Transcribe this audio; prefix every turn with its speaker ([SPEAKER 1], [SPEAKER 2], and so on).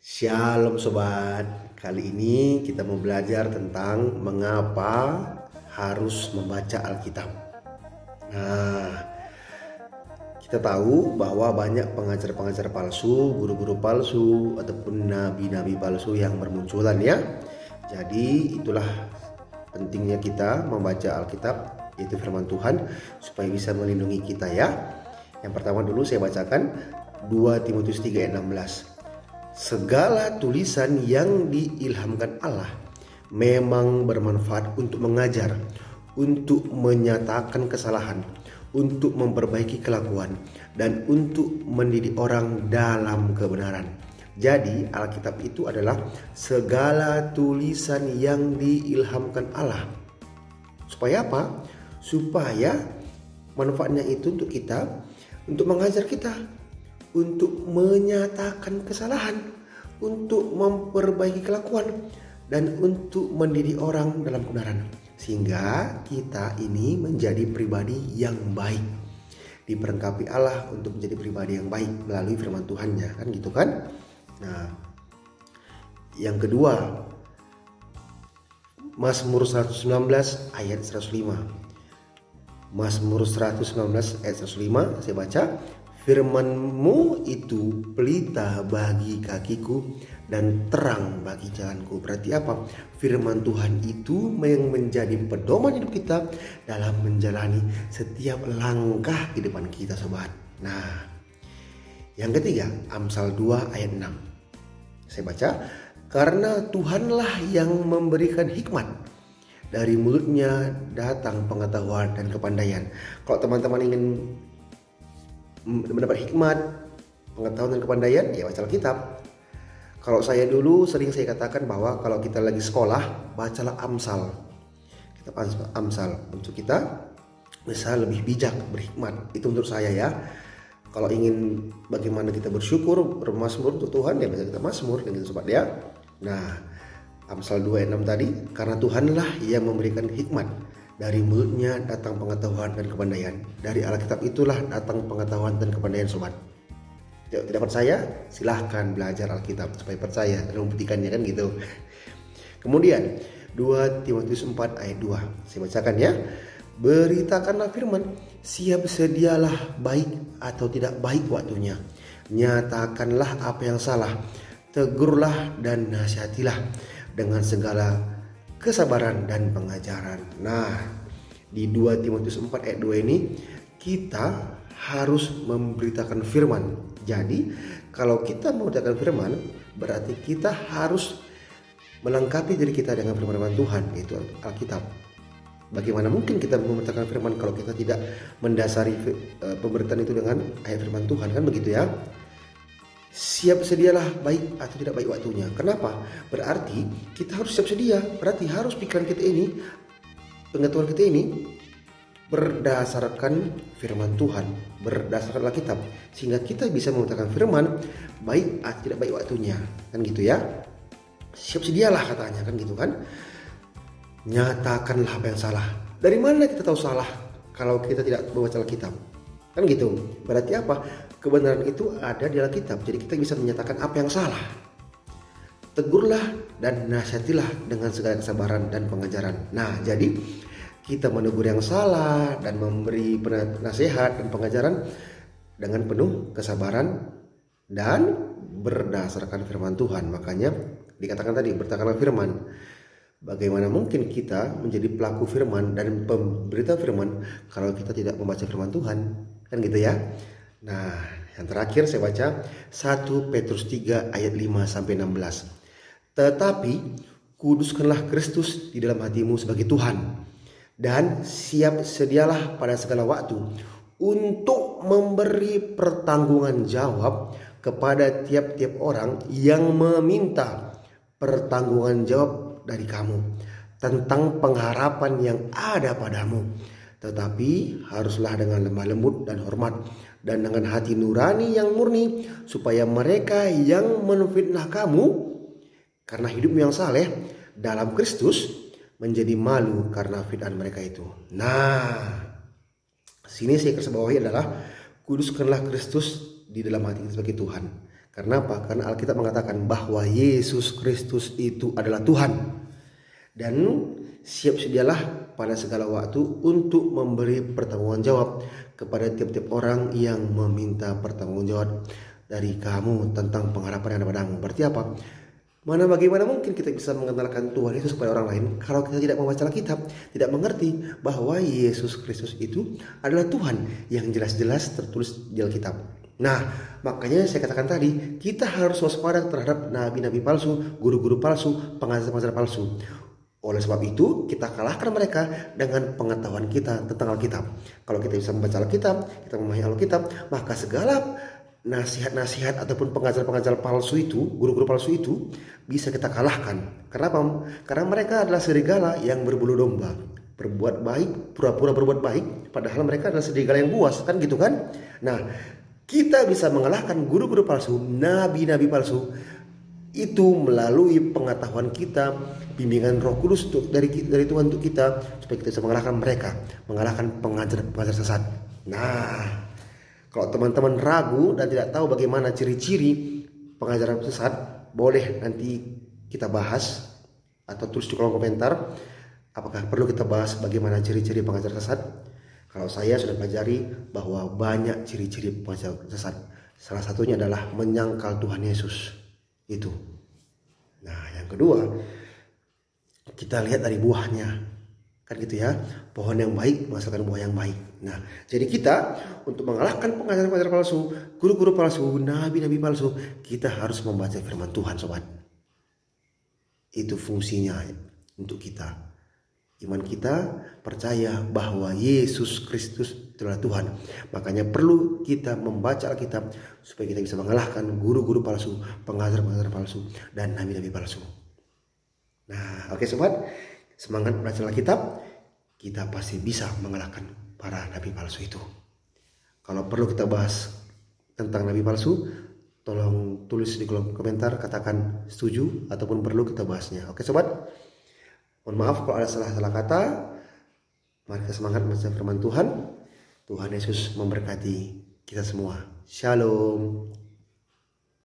[SPEAKER 1] Shalom sobat, kali ini kita mau belajar tentang mengapa harus membaca Alkitab. Nah, kita tahu bahwa banyak pengajar-pengajar palsu, guru-guru palsu, ataupun nabi-nabi palsu yang bermunculan ya. Jadi itulah pentingnya kita membaca Alkitab, yaitu firman Tuhan, supaya bisa melindungi kita ya. Yang pertama dulu saya bacakan 2 Timotius 3 ayat 16. Segala tulisan yang diilhamkan Allah memang bermanfaat untuk mengajar, untuk menyatakan kesalahan, untuk memperbaiki kelakuan, dan untuk mendidik orang dalam kebenaran. Jadi Alkitab itu adalah segala tulisan yang diilhamkan Allah. Supaya apa? Supaya manfaatnya itu untuk kita, untuk mengajar kita, untuk menyatakan kesalahan, untuk memperbaiki kelakuan, dan untuk mendidik orang dalam kebenaran, sehingga kita ini menjadi pribadi yang baik, diperlengkapi Allah untuk menjadi pribadi yang baik melalui firman Tuhannya, kan gitu kan. Nah, yang kedua, Mazmur 119 ayat 105. Mazmur 119 ayat 105 saya baca. Firman-Mu itu pelita bagi kakiku dan terang bagi jalanku. Berarti apa? Firman Tuhan itu yang menjadi pedoman hidup kita dalam menjalani setiap langkah kehidupan kita sobat. Nah, yang ketiga, Amsal 2 ayat 6. Saya baca, karena Tuhanlah yang memberikan hikmat, dari mulutnya datang pengetahuan dan kepandaian. Kalau teman-teman ingin mendapat hikmat, pengetahuan dan kepandaian, ya baca Alkitab. Kalau saya dulu sering saya katakan bahwa kalau kita lagi sekolah, bacalah Amsal. Kita Amsal untuk kita bisa lebih bijak, berhikmat. Itu menurut saya ya. Kalau ingin bagaimana kita bersyukur, bermazmur untuk Tuhan, ya baca kita Mazmur dan gitu sobat ya. Nah, Amsal 2 ayat 6 tadi, karena Tuhanlah yang memberikan hikmat, dari mulutnya datang pengetahuan dan kepandaian. Dari Alkitab itulah datang pengetahuan dan kepandaian sobat. Tidak percaya? Silahkan belajar Alkitab supaya percaya dan membuktikannya, kan gitu. Kemudian 2 Timotius 4 ayat 2. Saya bacakan ya. Beritakanlah firman, siap sedialah baik atau tidak baik waktunya. Nyatakanlah apa yang salah, tegurlah dan nasihatilah dengan segala kesabaran dan pengajaran. Nah, di 2 Timotius 4 ayat 2 ini kita harus memberitakan firman. Jadi, kalau kita memberitakan firman, berarti kita harus melengkapi diri kita dengan firman Tuhan, yaitu Alkitab. Bagaimana mungkin kita memberitakan firman kalau kita tidak mendasari pemberitaan itu dengan ayat firman Tuhan, kan begitu ya? Siap sedialah baik atau tidak baik waktunya. Kenapa? Berarti kita harus siap sedia. Berarti harus pikiran kita ini, pengetahuan kita ini berdasarkan firman Tuhan, berdasarkan Alkitab, sehingga kita bisa mengatakan firman baik atau tidak baik waktunya, kan gitu ya. Siap sedialah katanya, kan gitu kan. Nyatakanlah apa yang salah. Dari mana kita tahu salah kalau kita tidak membaca Alkitab? Kan gitu. Berarti apa? Kebenaran itu ada di Alkitab. Jadi kita bisa menyatakan apa yang salah. Tegurlah dan nasihatilah dengan segala kesabaran dan pengajaran. Nah, jadi kita menegur yang salah dan memberi nasihat dan pengajaran dengan penuh kesabaran dan berdasarkan firman Tuhan. Makanya dikatakan tadi, beritakanlah firman. Bagaimana mungkin kita menjadi pelaku firman dan pemberita firman kalau kita tidak membaca firman Tuhan? Kan gitu ya. Nah, yang terakhir saya baca 1 Petrus 3 ayat 5 sampai 16. Tetapi kuduskanlah Kristus di dalam hatimu sebagai Tuhan, dan siap sedialah pada segala waktu untuk memberi pertanggungan jawab kepada tiap-tiap orang yang meminta pertanggungan jawab dari kamu tentang pengharapan yang ada padamu. Tetapi haruslah dengan lemah lembut dan hormat, dan dengan hati nurani yang murni, supaya mereka yang menfitnah kamu karena hidupmu yang saleh dalam Kristus menjadi malu karena fitnah mereka itu. Nah, sini saya garis bawahi adalah kuduskanlah Kristus di dalam hati kita sebagai Tuhan. Karena apa? Karena Alkitab mengatakan bahwa Yesus Kristus itu adalah Tuhan. Dan siap sedialah pada segala waktu untuk memberi pertanggungjawab kepada tiap-tiap orang yang meminta pertanggungjawab dari kamu tentang pengharapan yang ada padamu. Berarti apa? Bagaimana mungkin kita bisa mengenalkan Tuhan Yesus kepada orang lain kalau kita tidak membaca Alkitab, tidak mengerti bahwa Yesus Kristus itu adalah Tuhan yang jelas-jelas tertulis di Alkitab. Nah, makanya saya katakan tadi, kita harus waspada terhadap nabi-nabi palsu, guru-guru palsu, pengajar-pengajar palsu. Oleh sebab itu, kita kalahkan mereka dengan pengetahuan kita tentang Alkitab. Kalau kita bisa membaca Alkitab, kita memahami Alkitab, maka segala nasihat-nasihat ataupun pengajar-pengajar palsu itu, guru-guru palsu itu bisa kita kalahkan. Kenapa? Karena mereka adalah serigala yang berbulu domba, berbuat baik, pura-pura berbuat baik, padahal mereka adalah serigala yang buas, kan gitu kan? Nah, kita bisa mengalahkan guru-guru palsu, nabi-nabi palsu itu melalui pengetahuan kita, bimbingan Roh Kudus dari Tuhan untuk kita, supaya kita bisa mengalahkan mereka, mengalahkan pengajar-pengajar sesat. Nah, kalau teman-teman ragu dan tidak tahu bagaimana ciri-ciri pengajaran sesat, boleh nanti kita bahas atau tulis di kolom komentar. Apakah perlu kita bahas bagaimana ciri-ciri pengajar sesat? Kalau saya sudah pelajari bahwa banyak ciri-ciri pengajar sesat. Salah satunya adalah menyangkal Tuhan Yesus. Itu. Nah, yang kedua, kita lihat dari buahnya. Kan gitu ya, pohon yang baik menghasilkan buah yang baik. Nah, jadi kita untuk mengalahkan pengajar-pengajar palsu, guru-guru palsu, nabi-nabi palsu, kita harus membaca firman Tuhan, sobat. Itu fungsinya untuk kita. Iman kita percaya bahwa Yesus Kristus adalah Tuhan. Makanya perlu kita membaca Alkitab supaya kita bisa mengalahkan guru-guru palsu, pengajar-pengajar palsu, dan nabi-nabi palsu. Nah, oke sobat. Semangat belajar Alkitab, kita pasti bisa mengalahkan para nabi palsu itu. Kalau perlu kita bahas tentang nabi palsu, tolong tulis di kolom komentar, katakan setuju ataupun perlu kita bahasnya. Oke sobat, mohon maaf kalau ada salah-salah kata. Mari kita semangat membaca firman Tuhan. Tuhan Yesus memberkati kita semua. Shalom.